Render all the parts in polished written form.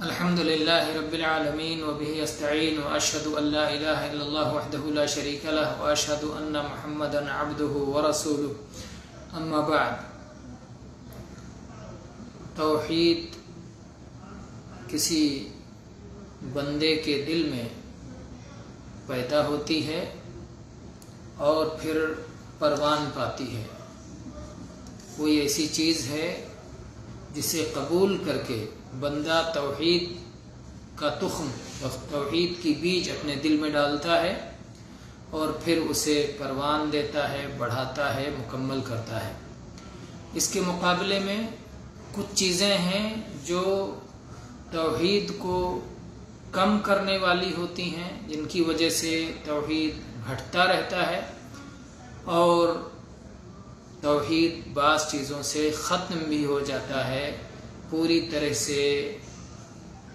الحمدللہ رب العالمین وبہ استعین واشہد ان لا الہ الا اللہ وحدہ لا شریک لہ واشہد ان محمدا عبدہ ورسولہ اما بعد۔ توحید کسی بندے کے دل میں پیدا ہوتی ہے اور پھر پروان پاتی ہے۔ کوئی ایسی چیز ہے جسے قبول کر کے بندہ توحید کا تخم، توحید کی بیج اپنے دل میں ڈالتا ہے اور پھر اسے پروان دیتا ہے، بڑھاتا ہے، مکمل کرتا ہے۔ اس کے مقابلے میں کچھ چیزیں ہیں جو توحید کو کم کرنے والی ہوتی ہیں، جن کی وجہ سے توحید گھٹتا رہتا ہے اور توحید بعض چیزوں سے ختم بھی ہو جاتا ہے، پوری طرح سے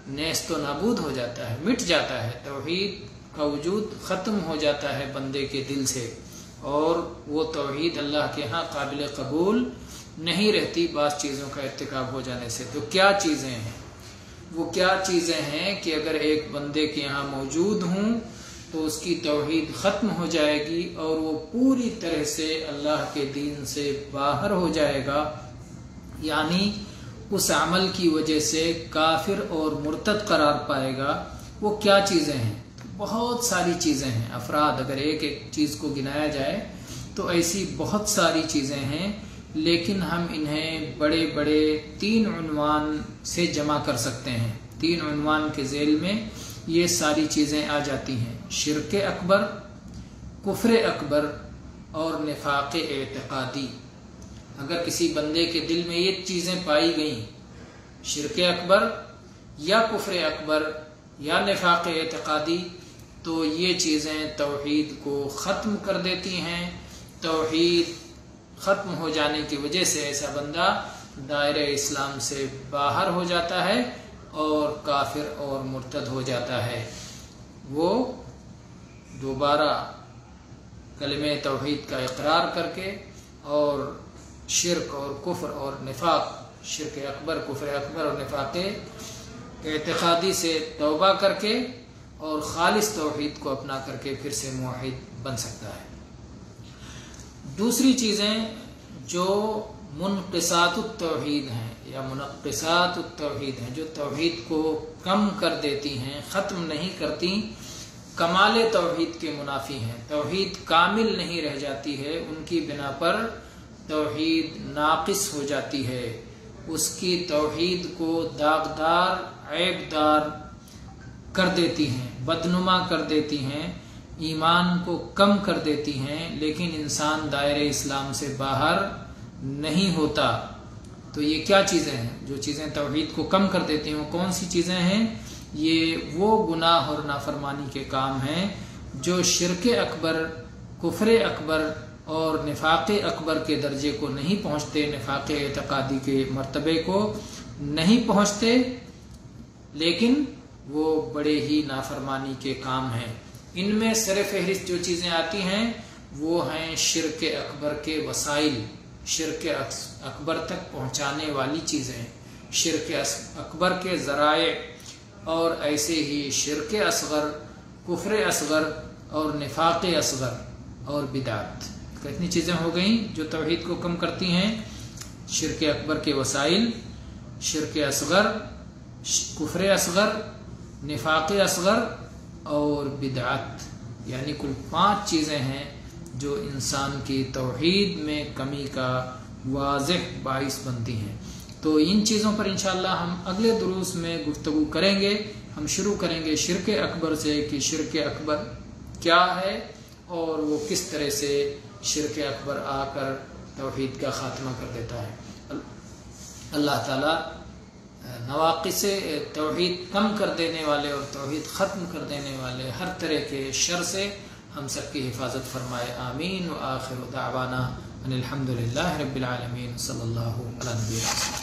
نیست و نابود ہو جاتا ہے، مٹ جاتا ہے، توحید کا وجود ختم ہو جاتا ہے بندے کے دل سے، اور وہ توحید اللہ کے ہاں قابل قبول نہیں رہتی بعض چیزوں کا ارتکاب ہو جانے سے۔ تو کیا چیزیں ہیں؟ وہ کیا چیزیں ہیں کہ اگر ایک بندے کے یہاں موجود ہوں تو اس کی توحید ختم ہو جائے گی اور وہ پوری طرح سے اللہ کے دین سے باہر ہو جائے گا، یعنی اس عمل کی وجہ سے کافر اور مرتد قرار پائے گا۔ وہ کیا چیزیں ہیں؟ بہت ساری چیزیں ہیں۔ افراد اگر ایک ایک چیز کو گنایا جائے تو ایسی بہت ساری چیزیں ہیں، لیکن ہم انہیں بڑے بڑے 3 عنوان سے جمع کر سکتے ہیں۔ 3 عنوان کے ذیل میں یہ ساری چیزیں آ جاتی ہیں: شرک اکبر، کفر اکبر اور نفاق اعتقادی۔ اگر کسی بندے کے دل میں یہ چیزیں پائی گئیں، شرک اکبر یا کفر اکبر یا نفاق اعتقادی، تو یہ چیزیں توحید کو ختم کر دیتی ہیں۔ توحید ختم ہو جانے کی وجہ سے ایسا بندہ دائرہ اسلام سے باہر ہو جاتا ہے اور کافر اور مرتد ہو جاتا ہے۔ وہ دوبارہ کلمہ توحید کا اقرار کر کے اور شرک اور کفر اور نفاق، شرک اکبر، کفر اکبر اور نفاق اعتقادی سے توبہ کر کے اور خالص توحید کو اپنا کر کے پھر سے موحد بن سکتا ہے۔ دوسری چیزیں جو منقصات التوحید ہیں یا منقصات التوحید ہیں، جو توحید کو کم کر دیتی ہیں، ختم نہیں کرتی، کمال توحید کے منافی ہیں، توحید کامل نہیں رہ جاتی ہے، ان کی بنا پر توحید ناقص ہو جاتی ہے، اس کی توحید کو داغدار، عیب دار کر دیتی ہیں، بدنما کر دیتی ہیں، ایمان کو کم کر دیتی ہیں، لیکن انسان دائرہ اسلام سے باہر نہیں ہوتا۔ تو یہ کیا چیزیں ہیں جو چیزیں توحید کو کم کر دیتی ہیں؟ وہ کون سی چیزیں ہیں؟ یہ وہ گناہ اور نافرمانی کے کام ہیں جو شرک اکبر، کفر اکبر اور نفاق اکبر کے درجے کو نہیں پہنچتے، نفاق اعتقادی کے مرتبے کو نہیں پہنچتے، لیکن وہ بڑے ہی نافرمانی کے کام ہیں۔ ان میں سر فہرست جو چیزیں آتی ہیں وہ ہیں شرک اکبر کے وسائل، شرک اکبر تک پہنچانے والی چیزیں، شرک اکبر کے ذرائع، اور ایسے ہی شرک اصغر، کفر اصغر اور نفاق اصغر اور بدعت۔ کتنی چیزیں ہو گئیں جو توحید کو کم کرتی ہیں؟ شرک اکبر کے وسائل، شرک اصغر، کفر اصغر، نفاق اصغر اور بدعت، یعنی کل 5 چیزیں ہیں جو انسان کی توحید میں کمی کا واضح باعث بنتی ہیں۔ تو ان چیزوں پر انشاءاللہ ہم اگلے دروس میں گفتگو کریں گے۔ ہم شروع کریں گے شرک اکبر سے کہ شرک اکبر کیا ہے اور وہ کس طرح سے شرک اکبر آ کر توحید کا خاتمہ کر دیتا ہے۔ اللہ تعالیٰ نواقص توحید کم کر دینے والے اور توحید ختم کر دینے والے ہر طرح کے شر سے ہم سب کی حفاظت فرمائے، آمین۔ وآخر دعوانا ان الحمدللہ رب العالمین، صلی اللہ علیہ وسلم۔